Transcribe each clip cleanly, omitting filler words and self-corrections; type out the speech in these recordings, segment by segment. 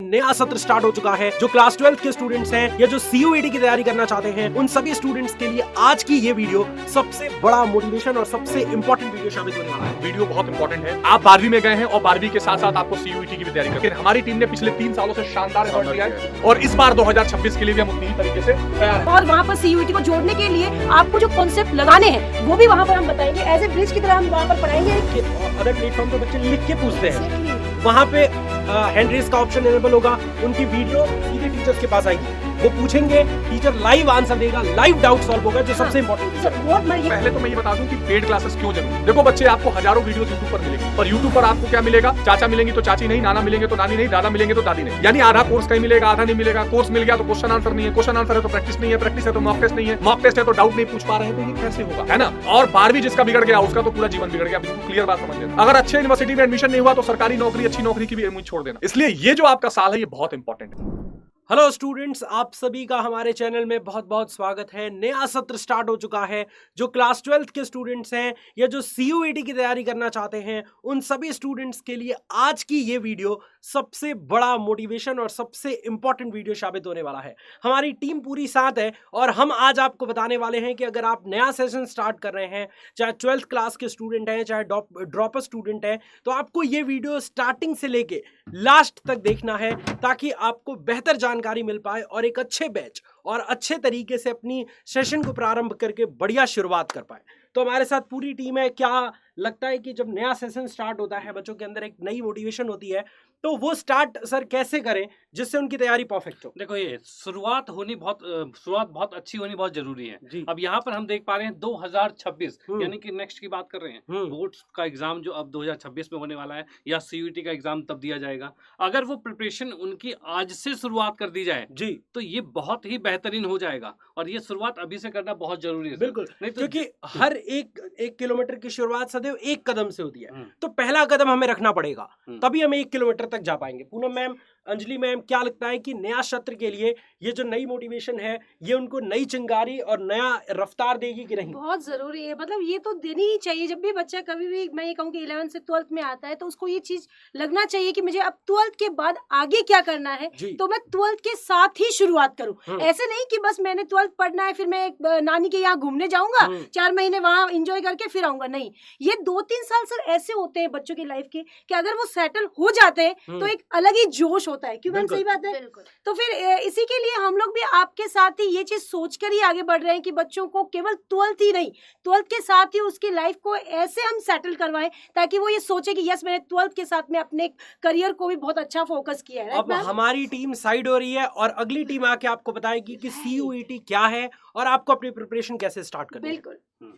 नया सत्र स्टार्ट हो चुका है। जो क्लास 12 के स्टूडेंट्स हैं या जो सीयूईटी की तैयारी करना चाहते हैं, उन सभी स्टूडेंट्स के लिए आज की ये वीडियो सबसे बड़ा मोटिवेशन और सबसे इंपॉर्टेंट वीडियो साबित होने वाला है। वीडियो बहुत इंपॉर्टेंट है। आप 12वीं में गए हैं और 12वीं के साथ साथ आपको सीयूईटी की भी तैयारी करनी है। हमारी टीम ने पिछले 3 सालों से शानदार एफर्ट दिया है और इस बार 2026 के लिए भी हम उतनी ही तरीके से तैयार हैं। और वहाँ पर सीयूईटी को जोड़ने के लिए आपको जो कॉन्सेप्ट लगाने हैं वो भी वहाँ पर हम बताएंगे। एज ए ब्रिज की तरह हम वहाँ पर पढ़ाएंगे। अदर प्लेटफॉर्म पे बच्चे लिख के पूछते हैं, वहाँ पे हैंड रेज का ऑप्शन इनेबल होगा। उनकी वीडियो सीधे टीचर्स के पास आएगी, वो पूछेंगे, टीचर लाइव आंसर देगा, लाइव डाउट सॉल्व होगा, जो सबसे इंपॉर्टेंट है। पहले तो मैं ये बता दूं कि पेड क्लासेस क्यों जरूरी। देखो बच्चे, आपको हजारों वीडियोस यूट्यूब पर मिलेंगी, पर यूट्यूब पर आपको क्या मिलेगा? चाचा मिलेंगे तो चाची नहीं, नाना मिलेंगे तो नानी नहीं, दादा मिलेंगे तो दादी नहीं। यानी आधा कोर्स कहीं मिलेगा, आधा नहीं मिलेगा। कोर्स मिल गया तो क्वेश्चन आंसर नहीं है, क्वेश्चन आंसर है तो प्रैक्टिस नहीं है, प्रैक्टिस है तो मॉक टेस्ट नहीं है, मॉक टेस्ट है तो डाउट नहीं पूछ पा रहे हैं, तो ये कैसे होगा, है ना? और 12वीं जिसका बिगड़ गया उसका तो पूरा जीवन बिगड़ गया। बिल्कुल क्लियर बात समझ लेना। अगर अच्छे यूनिवर्सिटी में एडमिशन नहीं हुआ तो सरकारी नौकरी, अच्छी नौकरी की भी उम्मीद छोड़ देना। इसलिए ये जो आपका साल है ये बहुत इंपॉर्टेंट है। हेलो स्टूडेंट्स, आप सभी का हमारे चैनल में बहुत बहुत स्वागत है। नया सत्र स्टार्ट हो चुका है। जो क्लास 12 के स्टूडेंट्स हैं या जो सीयूईटी की तैयारी करना चाहते हैं, उन सभी स्टूडेंट्स के लिए आज की ये वीडियो सबसे बड़ा मोटिवेशन और सबसे इंपॉर्टेंट वीडियो साबित होने वाला है। हमारी टीम पूरी साथ है और हम आज आपको बताने वाले हैं कि अगर आप नया सेशन स्टार्ट कर रहे हैं, चाहे 12th क्लास के स्टूडेंट हैं, चाहे ड्रॉपर स्टूडेंट हैं, तो आपको ये वीडियो स्टार्टिंग से लेके लास्ट तक देखना है ताकि आपको बेहतर जानकारी मिल पाए और एक अच्छे बैच और अच्छे तरीके से अपनी सेशन को प्रारंभ करके बढ़िया शुरुआत कर पाए। तो हमारे साथ पूरी टीम है। क्या लगता है कि जब नया सेशन स्टार्ट होता है, बच्चों के अंदर एक नई मोटिवेशन होती है, तो वो स्टार्ट सर कैसे करें जिससे उनकी तैयारी परफेक्ट हो? देखो, ये शुरुआत बहुत अच्छी होनी बहुत जरूरी है जी। अब यहाँ पर हम देख पा रहे हैं 2026 यानी कि नेक्स्ट की बात कर रहे हैं। बोर्ड्स का एग्जाम जो अब 2026 में होने वाला है या सीयूईटी का एग्जाम तब दिया जाएगा। अगर वो प्रिपरेशन उनकी आज से शुरुआत कर दी जाए जी, तो ये बहुत ही बेहतरीन हो जाएगा और ये शुरुआत अभी से करना बहुत जरूरी है। बिल्कुल, नहीं तो क्योंकि हर एक किलोमीटर की शुरुआत सदैव एक कदम से होती है। तो पहला कदम हमें रखना पड़ेगा, तभी हम 1 किलोमीटर तक जा पाएंगे। पूनम मैम, अंजलि मैम, क्या लगता है कि नया सत्र के लिए ये जो नई मोटिवेशन है, ये उनको नई चिंगारी और नया रफ्तार देगी कि नहीं? बहुत जरूरी है। मतलब ये तो देनी ही चाहिए। जब भी बच्चा कभी भी, मैं ये कहूँ कि 11th से 12th में आता है, तो उसको ये चीज लगना चाहिए कि मुझे अब 12th के बाद आगे क्या करना है, तो मैं 12th के साथ ही शुरुआत करूं। ऐसे नहीं कि बस मैंने 12th पढ़ना है, फिर मैं नानी के यहाँ घूमने जाऊंगा, 4 महीने वहां एंजॉय करके फिर आऊंगा। नहीं, ये 2-3 साल सर ऐसे होते हैं बच्चों की लाइफ के कि अगर वो सेटल हो जाते हैं तो एक अलग ही जोश होता है। क्यों मैम, सही बात है? तो फिर इसी के लिए हम लोग भी आपके साथ ही ये चीज सोचकर ही आगे बढ़ रहे हैं कि बच्चों को केवल 12th ही नहीं, 12th के साथ ही उसकी लाइफ को ऐसे हम सेटल करवाएं ताकि वो ये सोचे कि यस, मैंने 12th के साथ में अपने करियर को भी बहुत अच्छा फोकस किया है। अब हमारी टीम साइड हो रही है और अगली टीम आके आपको बताएगी कि सीयूईटी क्या है और आपको अपनी प्रिपरेशन कैसे स्टार्ट करनी है। बिल्कुल।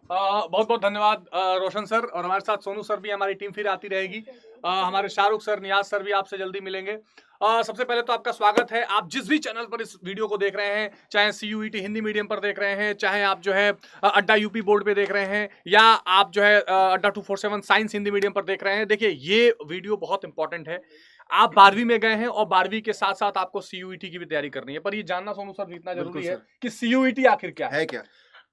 बहुत बहुत धन्यवाद रोशन सर, और हमारे साथ सोनू सर भी, हमारी टीम फिर आती रहेगी। हमारे शाहरुख सर, नियाज सर भी आपसे जल्दी मिलेंगे। सबसे पहले तो आपका स्वागत है। आप जिस भी चैनल पर इस वीडियो को देख रहे हैं, चाहे सीयूईटी हिंदी मीडियम पर देख रहे हैं, चाहे आप जो है अड्डा यूपी बोर्ड पे देख रहे हैं, या आप जो है अड्डा 247 साइंस हिंदी मीडियम पर देख रहे हैं, देखिए ये वीडियो बहुत इंपॉर्टेंट है। आप 12वीं में गए हैं और 12वीं के साथ साथ आपको सीयूईटी की भी तैयारी करनी है, पर ये जानना सोनू सर इतना जरूरी है कि सीयूईटी आखिर क्या है।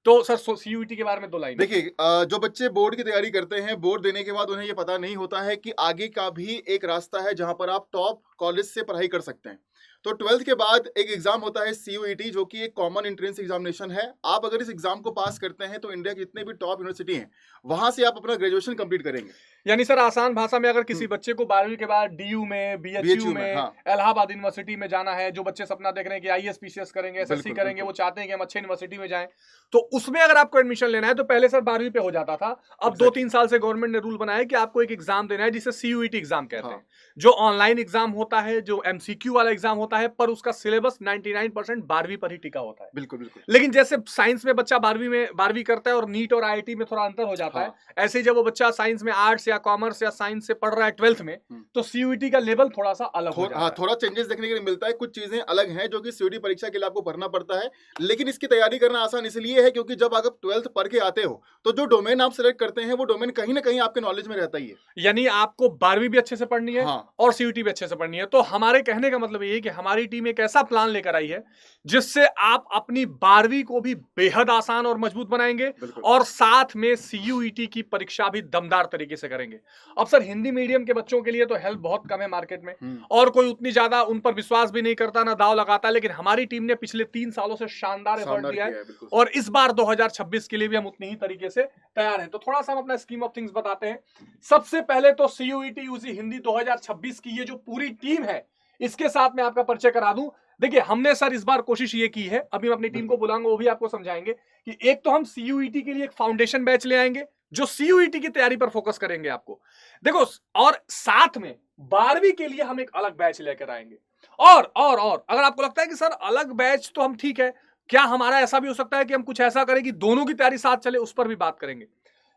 तो सर सीयूईटी के बारे में 2 लाइन। देखिए, जो बच्चे बोर्ड की तैयारी करते हैं, बोर्ड देने के बाद उन्हें ये पता नहीं होता है कि आगे का भी एक रास्ता है जहां पर आप टॉप कॉलेज से पढ़ाई कर सकते हैं। तो 12th के बाद एक एग्जाम होता है सीयूईटी, जो कि एक कॉमन एंट्रेंस एग्जामिनेशन है। आप अगर इस एग्जाम को पास करते हैं तो इंडिया के जितने भी टॉप यूनिवर्सिटी हैं, वहां से आप अपना ग्रेजुएशन कंप्लीट करेंगे। यानी सर आसान भाषा में, अगर किसी बच्चे को 12वीं के बाद डीयू में, बीएचयू में, इलाहाबाद यूनिवर्सिटी में जाना है, जो बच्चे सपना देख रहे हैं कि आईएएस पीसीएस करेंगे, एसएससी करेंगे, वो चाहते हैं कि हम अच्छे यूनिवर्सिटी में जाएं, तो उसमें अगर आपको एडमिशन लेना है तो पहले सर 12वीं पे हो जाता था। अब 2-3 साल से गवर्नमेंट ने रूल बनाया कि आपको एक एग्जाम देना है जिसे सीयूईटी एग्जाम कहते हैं, जो ऑनलाइन एग्जाम होता है, जो एमसीक्यू वाला एग्जाम होता है, पर उसका सिलेबस 99% 12वीं पर ही टिका होता है। बिल्कुल। लेकिन जैसे साइंस में बच्चा 12वीं करता है और नीट और आईआईटी में थोड़ा अंतर हो जाता है, ऐसे ही जब वो बच्चा साइंस में आर्ट्स या कॉमर्स या साइंस से पढ़ रहा है 12th में, तो सीयूईटी का लेवल थोड़ा सा अलग हो जाता है। थोड़ा चेंजेस देखने के लिए मिलता है। कुछ चीजें अलग हैं जो कि सीयूईटी परीक्षा के लिए आपको भरना पड़ता है, लेकिन इसकी तैयारी करना आसान इसलिए है क्योंकि जब आप 12th पढ़ के आते हो तो जो डोमेन आप सिलेक्ट करते हैं, वो डोमेन कहीं ना कहीं आपके नॉलेज में रहता ही है। यानी आपको 12वीं भी अच्छे से पढ़नी है और सीयूईटी भी अच्छे से पढ़नी है। तो हमारे कहने का मतलब ये चाहिए कि हमारी टीम एक ऐसा प्लान लेकर आई है जिससे आप अपनी 12वीं को भी बेहद आसान और मजबूत बनाएंगे और साथ में CUET की परीक्षा भी दमदार तरीके से करेंगे। अब सर हिंदी मीडियम के बच्चों के लिए तो हेल्प बहुत कम है मार्केट में और कोई उतनी ज्यादा उन पर विश्वास भी नहीं करता, ना दाव लगाता, लेकिन हमारी टीम ने पिछले 3 सालों से शानदार एफर्ट दिया है और इस बार 2026 के लिए भी हम उतनी ही तरीके से तैयार हैं। तो थोड़ा सा हम अपना स्कीम ऑफ थिंग्स बताते हैं। सबसे पहले तो CUET UG हिंदी 2026 की ये जो पूरी टीम है इसके साथ मैं आपका परिचय करा दूं। देखिए हमने सर इस बार कोशिश ये की है, अभी मैं अपनी टीम को बुलाऊंगा वो भी आपको समझाएंगे कि एक तो हम CUET के लिए एक फाउंडेशन बैच ले आएंगे जो CUET की तैयारी पर फोकस करेंगे आपको, देखो, और साथ में 12वीं के लिए हम एक अलग बैच लेकर आएंगे। और अगर आपको लगता है कि सर अलग बैच तो हम ठीक है, क्या हमारा ऐसा भी हो सकता है कि हम कुछ ऐसा करें कि दोनों की तैयारी साथ चले, उस पर भी बात करेंगे।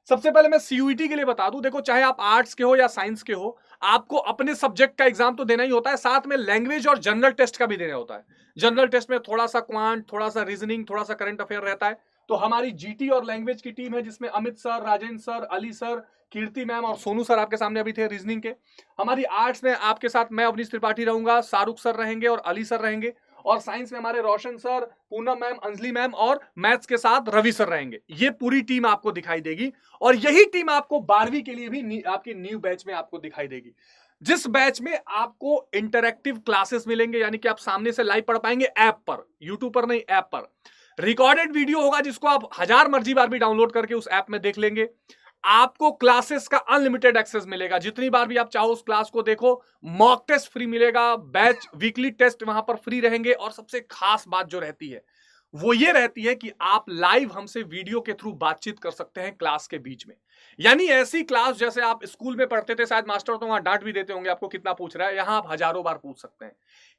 सबसे पहले मैं CUET के लिए बता दूं, देखो चाहे आप आर्ट्स के हो या साइंस के हो, आपको अपने सब्जेक्ट का एग्जाम तो देना ही होता है, साथ में लैंग्वेज और जनरल टेस्ट का भी देना होता है। जनरल टेस्ट में थोड़ा सा क्वांट, थोड़ा सा रीजनिंग, थोड़ा सा करंट अफेयर रहता है। तो हमारी GT और लैंग्वेज की टीम है जिसमें Amit sir, Rajendra sir, Ali sir, Kirti ma'am और सोनू सर आपके सामने अभी थे रीजनिंग के। हमारी आर्ट्स में आपके साथ मैं अवनीश त्रिपाठी रहूंगा, शाहरुख सर रहेंगे और अली सर रहेंगे। और साइंस में हमारे Roshan sir, Poonam ma'am, Anjali ma'am और मैथ्स के साथ रवि सर रहेंगे। ये पूरी टीम आपको दिखाई देगी और यही टीम आपको 12वीं के लिए भी आपकी न्यू बैच में आपको दिखाई देगी, जिस बैच में आपको इंटरैक्टिव क्लासेस मिलेंगे, यानी कि आप सामने से लाइव पढ़ पाएंगे ऐप पर, यूट्यूब पर नहीं ऐप पर। रिकॉर्डेड वीडियो होगा जिसको आप 1000 मर्जी बार भी डाउनलोड करके उस ऐप में देख लेंगे। आपको क्लासेस का अनलिमिटेड एक्सेस मिलेगा, जितनी बार भी आप चाहो उस क्लास को देखो। मॉक टेस्ट फ्री मिलेगा, बैच वीकली टेस्ट वहां पर फ्री रहेंगे और सबसे खास बात जो रहती है वो ये रहती है कि आप लाइव हमसे वीडियो के थ्रू बातचीत कर सकते हैं क्लास के बीच में। यानी ऐसी क्लास जैसे आप स्कूल में पढ़ते थे, शायद मास्टर तो वहां डांट भी देते होंगे आपको कितना पूछ रहा है, यहां आप हजारों बार पूछ सकते हैं।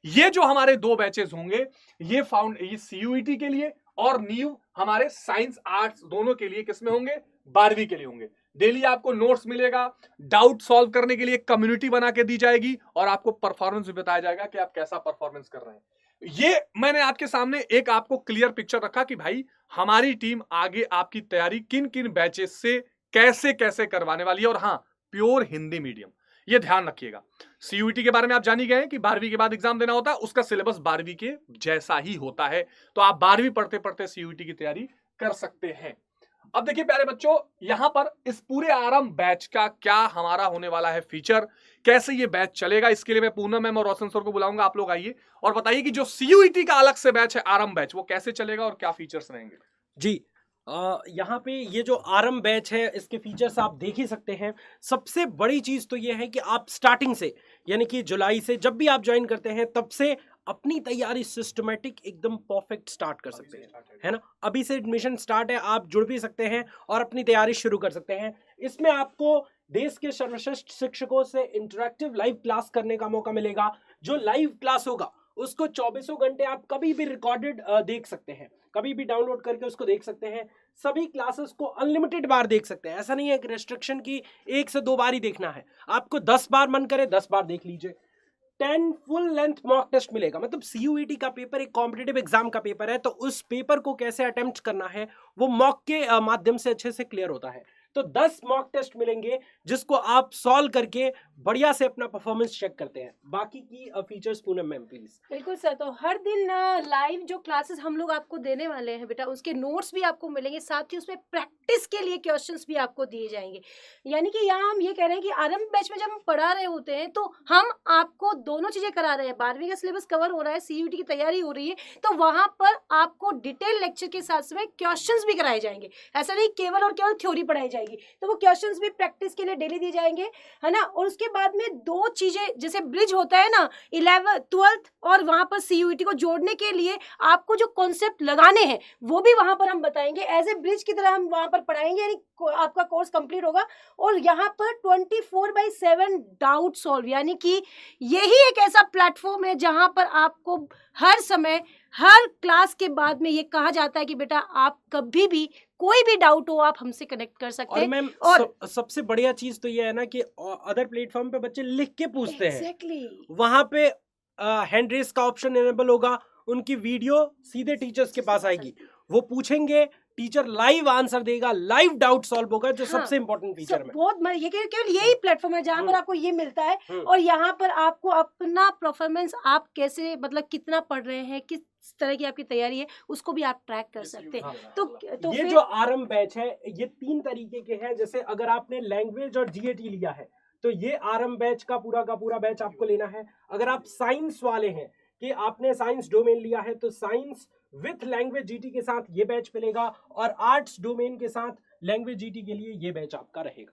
ये जो हमारे 2 बैचेस होंगे ये CUET के लिए और न्यू हमारे साइंस आर्ट्स दोनों के लिए किसमें होंगे, 12वीं के लिए होंगे। डेली आपको नोट्स मिलेगा, डाउट सॉल्व करने के लिए कम्युनिटी बना के दी जाएगी और आपको परफॉर्मेंस भी बताया जाएगा कि आप कैसा परफॉर्मेंस कर रहे हैं। ये मैंने आपके सामने एक आपको क्लियर पिक्चर रखा कि भाई हमारी टीम आगे आपकी तैयारी किन किन बैचेस से कैसे कैसे करवाने वाली है। और हाँ, प्योर हिंदी मीडियम, ये ध्यान रखिएगा। CUET के बारे में आप जान ही गए हैं कि 12वीं के बाद एग्जाम देना होता है, उसका सिलेबस 12वीं के जैसा ही होता है, तो आप 12वीं पढ़ते पढ़ते CUET की तैयारी कर सकते हैं। अब देखिए प्यारे बच्चों, यहां पर इस पूरे आरंभ बैच का क्या हमारा होने वाला है फीचर, कैसे ये बैच चलेगा, इसके लिए मैं पूनम मैम और रोशन सर को बुलाऊंगा। आप लोग आइए और बताइए कि जो CUET का अलग से बैच है, आरंभ बैच, वो कैसे चलेगा और क्या फीचर्स रहेंगे। जी, यहाँ पे ये जो आरंभ बैच है इसके फीचर्स आप देख ही सकते हैं। सबसे बड़ी चीज तो ये है कि आप स्टार्टिंग से, यानी कि जुलाई से जब भी आप ज्वाइन करते हैं तब से अपनी तैयारी सिस्टमेटिक एकदम परफेक्ट स्टार्ट कर सकते हैं, है ना। अभी से एडमिशन स्टार्ट है, आप जुड़ भी सकते हैं और अपनी तैयारी शुरू कर सकते हैं। इसमें आपको देश के सर्वश्रेष्ठ शिक्षकों से इंटरैक्टिव लाइव क्लास करने का मौका मिलेगा। जो लाइव क्लास होगा उसको 24 घंटे आप कभी भी रिकॉर्डेड देख सकते हैं, कभी भी डाउनलोड करके उसको देख सकते हैं। सभी क्लासेस को अनलिमिटेड बार देख सकते हैं, ऐसा नहीं है कि रेस्ट्रिक्शन की 1 से 2 बार ही देखना है। आपको 10 बार मन करे 10 बार देख लीजिए। 10 फुल लेंथ मॉक टेस्ट मिलेगा, मतलब CUET का पेपर एक कॉम्पिटिटिव एग्जाम का पेपर है, तो उस पेपर को कैसे अटेम्प्ट करना है वो मॉक के माध्यम से अच्छे से क्लियर होता है। तो 10 मॉक टेस्ट मिलेंगे जिसको आप सॉल्व करके बढ़िया से अपना परफॉर्मेंस चेक करते हैं। बाकी की फीचर्स पूनम मैम प्लीज। बिल्कुल सर, तो हर दिन लाइव जो क्लासेस हम लोग आपको देने वाले हैं बेटा, उसके नोट्स भी आपको मिलेंगे, साथ ही उसमें प्रैक्टिस के लिए क्वेश्चंस भी आपको दिए जाएंगे। यानी कि यहाँ हम ये कह रहे हैं कि आरंभ बैच में जब हम पढ़ा रहे होते हैं तो हम आपको दोनों चीजें करा रहे हैं। 12वीं का सिलेबस कवर हो रहा है, CUET की तैयारी हो रही है, तो वहां पर आपको डिटेल लेक्चर के साथ साथ क्वेश्चंस भी कराए जाएंगे। ऐसा नहीं केवल और केवल थ्योरी पढ़ाई जाएगी, तो वो क्वेश्चंस भी प्रैक्टिस के लिए डेली दिए जाएंगे, है ना। और उसके बाद में 2 चीजें, जैसे ब्रिज होता है ना 11th 12th और वहां पर CUET को जोड़ने के लिए आपको जो कॉन्सेप्ट लगाने हैं वो भी वहां पर हम बताएंगे। एज ए ब्रिज की तरह हम वहां पर पढ़ाएंगे, यानी आपका कोर्स कंप्लीट होगा। और यहाँ पर 24/7 डाउट सॉल्व, यानी कि यही एक ऐसा प्लेटफॉर्म है जहां पर आपको हर समय हर क्लास के बाद में ये कहा जाता है कि बेटा आप कभी भी कोई भी डाउट हो आप हमसे कनेक्ट कर सकते हैं। और मैम सबसे बढ़िया चीज तो ये है ना कि अदर प्लेटफॉर्म पे बच्चे लिख के पूछते हैं, वहां पे हैंड रेस का ऑप्शन इनेबल होगा, उनकी वीडियो सीधे टीचर्स के पास आएगी, वो पूछेंगे, टीचर लाइव आंसर देगा, लाइव डाउट सॉल्व होगा, जो सबसे इंपॉर्टेंट फीचर है। बहुत ये केवल यही प्लेटफॉर्म है जहाँ पर आपको ये मिलता है, और यहाँ पर आपको अपना परफॉर्मेंस, आप कैसे मतलब कितना पढ़ रहे हैं, किस तरह की आपकी तैयारी है, उसको भी आप ट्रैक कर सकते हैं। तो ये जो आरंभ बैच है ये 3 तरीके के हैं। जैसे अगर आपने लैंग्वेज और जीएटी लिया है तो ये आरंभ बैच का पूरा बैच आपको लेना है। अगर आप साइंस वाले हैं कि आपने साइंस डोमेन लिया है तो साइंस विथ लैंग्वेज जीटी के साथ ये बैच मिलेगा, और आर्ट्स डोमेन के साथ लैंग्वेज जीटी के लिए ये बैच आपका रहेगा।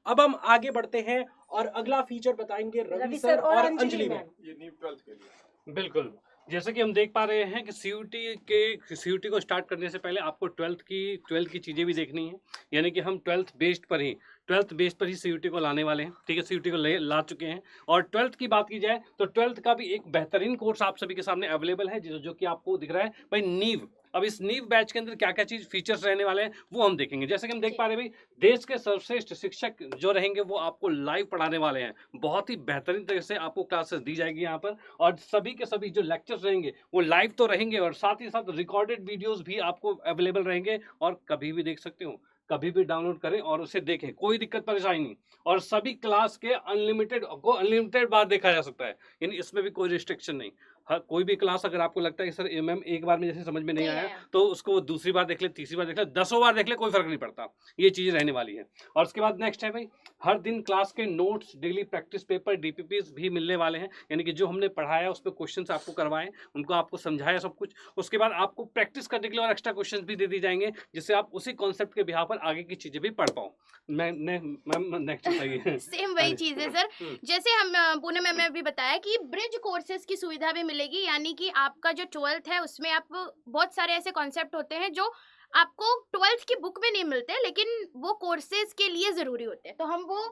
अब हम आगे बढ़ते हैं और अगला फीचर बताएंगे रवि सर और अंजलि मैम। ये नीव 12th के लिए बिल्कुल, जैसे कि हम देख पा रहे हैं कि सीयूटी को स्टार्ट करने से पहले आपको 12th की चीज़ें भी देखनी है, यानी कि हम 12th बेस्ड पर ही सीयूटी को लाने वाले हैं। ठीक है, सीयूटी को ला चुके हैं। और 12th की बात की जाए तो 12th का भी एक बेहतरीन कोर्स आप सभी के सामने अवेलेबल है, जो कि आपको दिख रहा है भाई, नीव। अब इस नीव बैच के अंदर क्या क्या चीज फीचर्स रहने वाले हैं वो हम देखेंगे। जैसे कि हम देख पा रहे हैं भाई, देश के सर्वश्रेष्ठ शिक्षक जो रहेंगे वो आपको लाइव पढ़ाने वाले हैं। बहुत ही बेहतरीन तरीके से आपको क्लासेस दी जाएगी यहाँ पर, और सभी के सभी जो लेक्चर्स रहेंगे वो लाइव तो रहेंगे, और साथ ही साथ रिकॉर्डेड वीडियोस भी आपको अवेलेबल रहेंगे, और कभी भी देख सकते हो, कभी भी डाउनलोड करें और उसे देखें, कोई दिक्कत परेशानी नहीं। और सभी क्लास के अनलिमिटेड बार देखा जा सकता है, यानी इसमें भी कोई रिस्ट्रिक्शन नहीं। हर कोई भी क्लास अगर आपको लगता है कि सर मैम एक बार में जैसे समझ में नहीं आया, तो उसको वो दूसरी बार देख ले, तीसरी बार देख ले, 10 बार देख ले, कोई फर्क नहीं पड़ता। ये चीज़ रहने वाली है। और उसके बाद नेक्स्ट है भाई, हर दिन क्लास के notes, daily practice paper, DPPs भी मिलने वाले हैं, यानी कि जो हमने पढ़ाया उस पर क्वेश्चन आपको करवाएं, उनको आपको समझाया सब कुछ। उसके बाद आपको प्रैक्टिस करने के लिए और एक्स्ट्रा क्वेश्चन भी दे दी जाएंगे, जिससे आप उसी कॉन्सेप्ट के बिहार पर आगे की चीजें भी पढ़ पाओ। मैम नेक्स्ट बताइए। सेम वही चीज है सर, जैसे हम पूनम मैम ने भी बताया कि ब्रिज कोर्सेज की सुविधा भी मिलेगी, यानी कि आपका जो 12th है उसमें आप बहुत सारे ऐसे कॉन्सेप्ट होते हैं जो आपको 12th की बुक में नहीं मिलते, लेकिन वो कोर्सेज के लिए जरूरी होते हैं। तो हम वो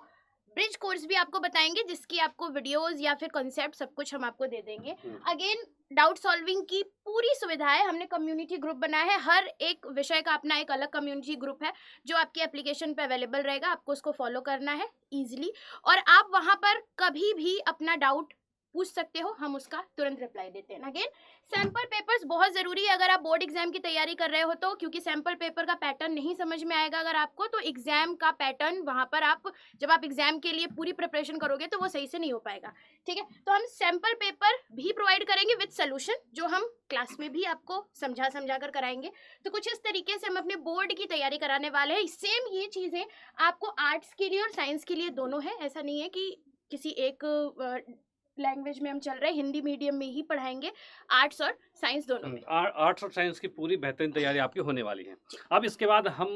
ब्रिज कोर्स भी आपको बताएंगे, जिसकी आपको वीडियोस या फिर कॉन्सेप्ट सब कुछ हम आपको दे देंगे। अगेन डाउट सॉल्विंग की पूरी सुविधा है, हमने कम्युनिटी ग्रुप बनाया है, हर एक विषय का अपना एक अलग कम्युनिटी ग्रुप है जो आपकी एप्लीकेशन पे अवेलेबल रहेगा, आपको उसको फॉलो करना है इजीली, और आप वहां पर कभी भी अपना डाउट पूछ सकते हो, हम उसका तुरंत रिप्लाई देते हैं। अगेन सैंपल पेपर्स बहुत ज़रूरी है अगर आप बोर्ड एग्जाम की तैयारी कर रहे हो तो, क्योंकि सैंपल पेपर का पैटर्न नहीं समझ में आएगा अगर आपको, तो एग्जाम का पैटर्न वहाँ पर आप जब आप एग्जाम के लिए पूरी प्रिपरेशन करोगे तो वो सही से नहीं हो पाएगा। ठीक है, तो हम सैंपल पेपर भी प्रोवाइड करेंगे विद सोल्यूशन, जो हम क्लास में भी आपको समझा कर कराएंगे। तो कुछ इस तरीके से हम अपने बोर्ड की तैयारी कराने वाले हैं। सेम ये चीज़ें आपको आर्ट्स के लिए और साइंस के लिए दोनों है, ऐसा नहीं है कि किसी एक लैंग्वेज में हम चल रहे हैं, हिंदी मीडियम में ही पढ़ाएंगे, आर्ट्स और साइंस दोनों में। आर्ट्स और साइंस की पूरी बेहतरीन तैयारी आपकी होने वाली है। अब इसके बाद हम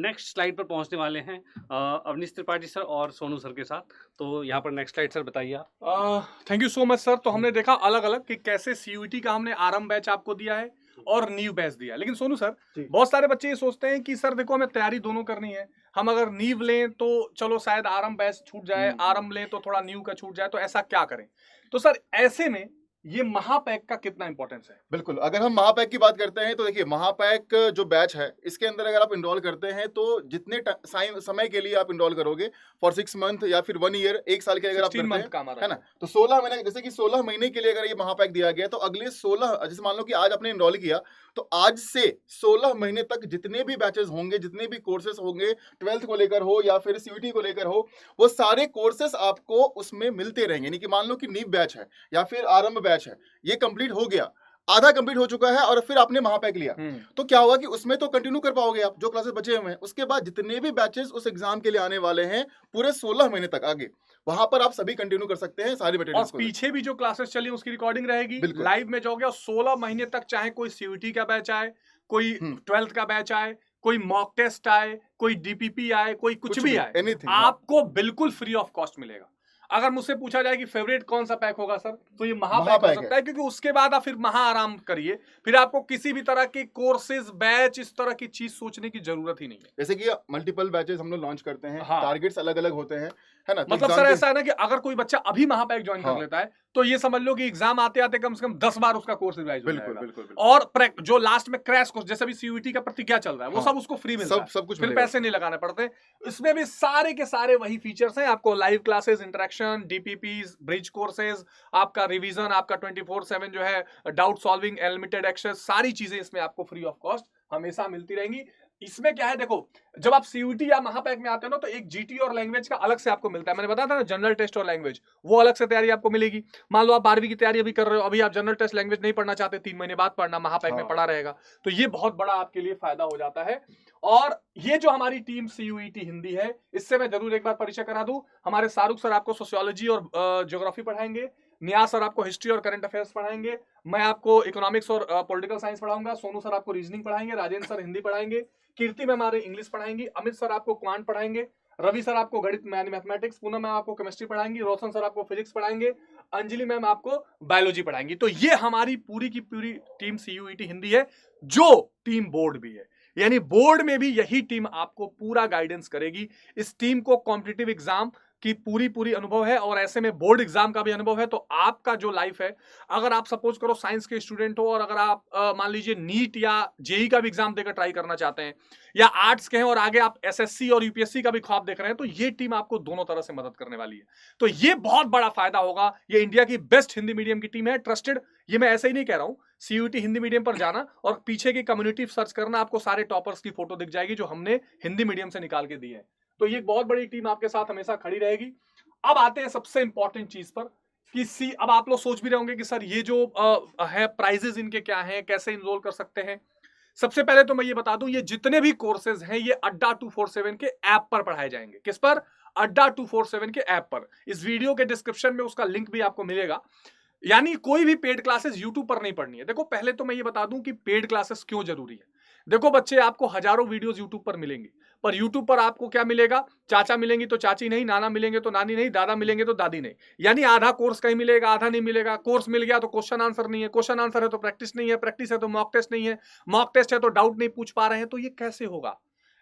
नेक्स्ट स्लाइड पर पहुंचने वाले हैं अवनीश त्रिपाठी सर और सोनू सर के साथ। तो यहाँ पर नेक्स्ट स्लाइड सर बताइए आप। Thank you so much sir. तो हमने देखा अलग अलग कि कैसे सीयूईटी का हमने आरंभ बैच आपको दिया है और नीव बैच दिया। लेकिन सोनू सर, बहुत सारे बच्चे ये सोचते हैं कि सर देखो हमें तैयारी दोनों करनी है, हम अगर नीव लें तो चलो शायद आरंभ बैच छूट जाए, आरंभ लें तो थोड़ा नीव का छूट जाए, तो ऐसा क्या करें? तो सर ऐसे में ये महापैक का कितना इंपॉर्टेंस है? बिल्कुल, अगर हम महापैक की बात करते हैं तो देखिए, महापैक जो बैच है इसके अंदर अगर आप इनरोल करते हैं तो जितने समय के लिए आप इनरोल करोगे फॉर 6 मंथ या फिर 1 ईयर, 1 साल के अगर आप करते हैं, है ना, तो 16 महीने, जैसे कि 16 महीने के लिए अगर ये महापैक दिया गया तो अगले 16, जैसे मान लो कि आज आपने इनरोल किया तो आज से 16 महीने तक जितने भी बैचेस होंगे, जितने भी कोर्सेज होंगे, 12th को लेकर हो या फिर सीयूईटी को लेकर हो, वो सारे कोर्सेज आपको उसमें मिलते रहेंगे। यानी कि मान लो कि नीव बैच है या फिर आरंभ बैच है, ये कंप्लीट हो गया, आधा कंप्लीट हो चुका है, और फिर आपने महापैक लिया तो क्या होगा कि उसमें तो कंटिन्यू कर पाओगे आप जो क्लासेस बचे हुए हैं। उसके बाद जितने भी बैचेस उस एग्जाम के लिए आने वाले हैं पूरे 16 महीने तक आगे, वहां पर आप सभी कंटिन्यू कर सकते हैं सारी मटेरियल्स को। पीछे भी जो क्लासेस चली उसकी रिकॉर्डिंग रहेगी, लाइव में जाओगे और 16 महीने तक चाहे कोई सीयूईटी का बैच आए, कोई 12th का बैच आए, कोई मॉक टेस्ट आए, कोई डीपीपी आए, कोई कुछ भी आए, आपको बिल्कुल फ्री ऑफ कॉस्ट मिलेगा। अगर मुझसे पूछा जाए कि फेवरेट कौन सा पैक होगा सर, तो ये महापैक हो सकता है, क्योंकि उसके बाद आप फिर आराम करिए, फिर आपको किसी भी तरह की कोर्सेज, बैच, इस तरह की चीज सोचने की जरूरत ही नहीं है। जैसे कि मल्टीपल बैचेस हम लोग लॉन्च करते हैं, टारगेट्स अलग अलग होते हैं, है ना। मतलब सर ऐसा है ना कि अगर कोई बच्चा अभी महापैक ज्वाइन कर लेता है तो ये समझ लो कि एग्जाम आते आते कम से कम 10 बार उसका कोर्स रिवाइज हो जाएगा। बिल्कुल। और जो लास्ट में क्रैश कोर्स, जैसे भी सीयूईटी का प्रतिज्ञा चल रहा है, वो सब उसको फ्री मिलता है, सब कुछ, फिर पैसे नहीं लगाने पड़ते। इसमें भी सारे के सारे वही फीचर्स हैं, आपको live classes, interaction, DPPs, bridge courses, आपका रिवीजन, आपका 24/7 जो है डाउट सॉल्विंग, अनलिमिटेड एक्सेस, सारी चीजें इसमें आपको फ्री ऑफ कॉस्ट हमेशा मिलती रहेंगी। इसमें क्या है, देखो जब आप सीयूटी या महापैक में आते हो ना, तो एक जीटी और लैंग्वेज का अलग से आपको मिलता है। मैंने बताया था ना, जनरल टेस्ट और लैंग्वेज, वो अलग से तैयारी आपको मिलेगी। मान लो आप 12वीं की तैयारी अभी कर रहे हो, अभी आप जनरल टेस्ट लैंग्वेज नहीं पढ़ना चाहते, 3 महीने बाद पढ़ना, महापैक में पढ़ा रहेगा, तो ये बहुत बड़ा आपके लिए फायदा हो जाता है। और ये जो हमारी टीम सीयूईटी हिंदी है, इससे मैं जरूर एक बार परिचय करा दूं। हमारे शाहरुख सर आपको सोशियोलॉजी और ज्योग्राफी पढ़ाएंगे, नियाज सर आपको हिस्ट्री और करंट अफेयर्स पढ़ाएंगे, मैं आपको इकोनॉमिक्स और पॉलिटिकल साइंस पढ़ाऊंगा, सोनू सर आपको रीजनिंग पढ़ाएंगे, राजेंद्र सर हिंदी पढ़ाएंगे, कीर्ति मैम हमारे इंग्लिश पढ़ाएंगी, अमित सर आपको क्वांट पढ़ाएंगे, रवि सर आपको गणित मैथमेटिक्स, पूनम मैम आपको केमिस्ट्री पढ़ाएंगी, रोशन सर आपको फिजिक्स पढ़ाएंगे, अंजलि मैम आपको बायोलॉजी पढ़ाएंगी। तो ये हमारी पूरी की पूरी टीम सीयूईटी हिंदी है, जो टीम बोर्ड भी है, यानी बोर्ड में भी यही टीम आपको पूरा गाइडेंस करेगी। इस टीम को कॉम्पिटिटिव एग्जाम की पूरी अनुभव है, और ऐसे में बोर्ड एग्जाम का भी अनुभव है। तो आपका जो लाइफ है, अगर आप सपोज करो साइंस के स्टूडेंट हो, और अगर आप मान लीजिए नीट या जेई का भी एग्जाम देकर ट्राई करना चाहते हैं, या आर्ट्स के हैं और आगे आप एसएससी और यूपीएससी का भी ख्वाब देख रहे हैं, तो ये टीम आपको दोनों तरह से मदद करने वाली है। तो ये बहुत बड़ा फायदा होगा। ये इंडिया की बेस्ट हिंदी मीडियम की टीम है, ट्रस्टेड। ये मैं ऐसे ही नहीं कह रहा हूं, सीयूटी हिंदी मीडियम पर जाना और पीछे की कम्युनिटी सर्च करना, आपको सारे टॉपर्स की फोटो दिख जाएगी जो हमने हिंदी मीडियम से निकाल के दी है। तो ये एक बहुत बड़ी टीम आपके साथ हमेशा खड़ी रहेगी। अब आते हैं सबसे इंपॉर्टेंट चीज पर कि अब आप लोग सोच भी रहे होंगे कि सर ये जो है प्राइजेस इनके क्या हैं, कैसे इनरोल कर सकते हैं। सबसे पहले तो मैं ये बता दूं, ये जितने भी कोर्सेज हैं ये अड्डा 247 के ऐप पर पढ़ाए जाएंगे। किस पर? अड्डा 247 के ऐप पर। इस वीडियो के डिस्क्रिप्शन में उसका लिंक भी आपको मिलेगा। यानी कोई भी पेड क्लासेस यूट्यूब पर नहीं पढ़नी है। देखो पहले तो मैं ये बता दूं कि पेड क्लासेस क्यों जरूरी है। देखो बच्चे, आपको हजारों वीडियोस यूट्यूब पर मिलेंगे, पर यूट्यूब पर आपको क्या मिलेगा? चाचा मिलेंगी तो चाची नहीं, नाना मिलेंगे तो नानी नहीं, दादा मिलेंगे तो दादी नहीं। यानी आधा कोर्स कहीं मिलेगा, आधा नहीं मिलेगा। कोर्स मिल गया तो क्वेश्चन आंसर नहीं है, क्वेश्चन आंसर है तो प्रैक्टिस नहीं है, प्रैक्टिस है तो मॉक टेस्ट नहीं है, मॉक टेस्ट है तो डाउट नहीं पूछ पा रहे हैं। तो ये कैसे होगा,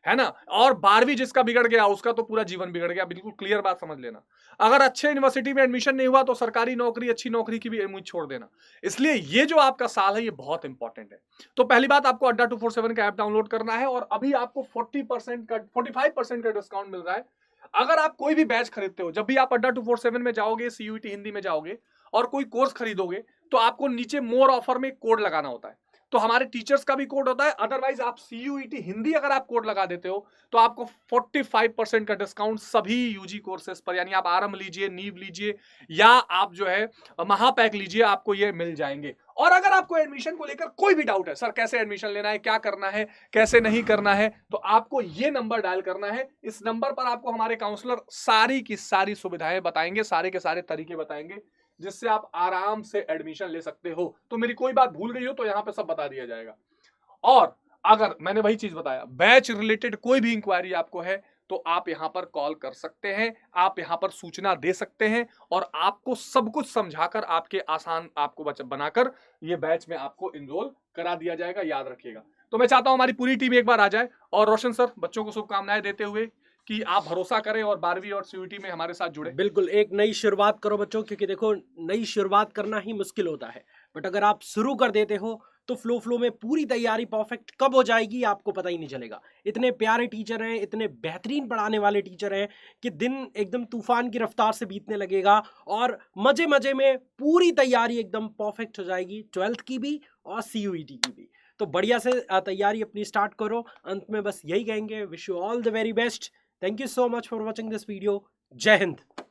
है ना? और 12वीं जिसका बिगड़ गया उसका तो पूरा जीवन बिगड़ गया। बिल्कुल क्लियर बात समझ लेना। अगर अच्छे यूनिवर्सिटी में एडमिशन नहीं हुआ तो सरकारी नौकरी, अच्छी नौकरी की भी उम्मीद छोड़ देना। इसलिए ये जो आपका साल है ये बहुत इंपॉर्टेंट है। तो पहली बात, आपको अड्डा 247 का ऐप डाउनलोड करना है, और अभी आपको 45% का डिस्काउंट मिल रहा है। अगर आप कोई भी बैच खरीदते हो, जब भी आप अड्डा 247 में जाओगे, सीयूटी हिंदी में जाओगे और कोई कोर्स खरीदोगे, तो आपको नीचे मोर ऑफर में कोड लगाना होता है। तो हमारे टीचर्स का भी कोड होता है। अदरवाइज आप सीयूईटी हिंदी अगर आप कोड लगा देते हो तो आपको 45% का डिस्काउंट सभी यूजी कोर्सेज पर, यानी आप आरंभ लीजिए, नीव लीजिए, या आप जो है महापैक लीजिए, आपको ये मिल जाएंगे। और अगर आपको एडमिशन को लेकर कोई भी डाउट है, सर कैसे एडमिशन लेना है, क्या करना है, कैसे नहीं करना है, तो आपको ये नंबर डायल करना है। इस नंबर पर आपको हमारे काउंसलर सारी की सारी सुविधाएं बताएंगे, सारे के सारे तरीके बताएंगे, जिससे आप आराम से एडमिशन ले सकते हो। तो मेरी कोई बात भूल गई हो तो यहां पे सब बता दिया जाएगा। और अगर मैंने वही चीज बताया, बैच रिलेटेड कोई भी इंक्वायरी आपको है तो आप यहां पर कॉल कर सकते हैं, आप यहां पर सूचना दे सकते हैं, और आपको सब कुछ समझाकर, आपके आसान आपको बनाकर ये बैच में आपको इनरोल करा दिया जाएगा। याद रखिएगा। तो मैं चाहता हूं हमारी पूरी टीम एक बार आ जाए, और रोशन सर बच्चों को शुभकामनाएं देते हुए कि आप भरोसा करें और 12वीं और सीयूटी में हमारे साथ जुड़े। बिल्कुल, एक नई शुरुआत करो बच्चों, क्योंकि देखो नई शुरुआत करना ही मुश्किल होता है, बट अगर आप शुरू कर देते हो तो फ्लो में पूरी तैयारी परफेक्ट कब हो जाएगी आपको पता ही नहीं चलेगा। इतने प्यारे टीचर हैं, इतने बेहतरीन पढ़ाने वाले टीचर हैं कि दिन एकदम तूफान की रफ्तार से बीतने लगेगा, और मजे मजे में पूरी तैयारी एकदम परफेक्ट हो जाएगी, 12th की भी और सीयूईटी की भी। तो बढ़िया से तैयारी अपनी स्टार्ट करो। अंत में बस यही कहेंगे, wish you all the very best. Thank you so much for watching this video. Jai Hind.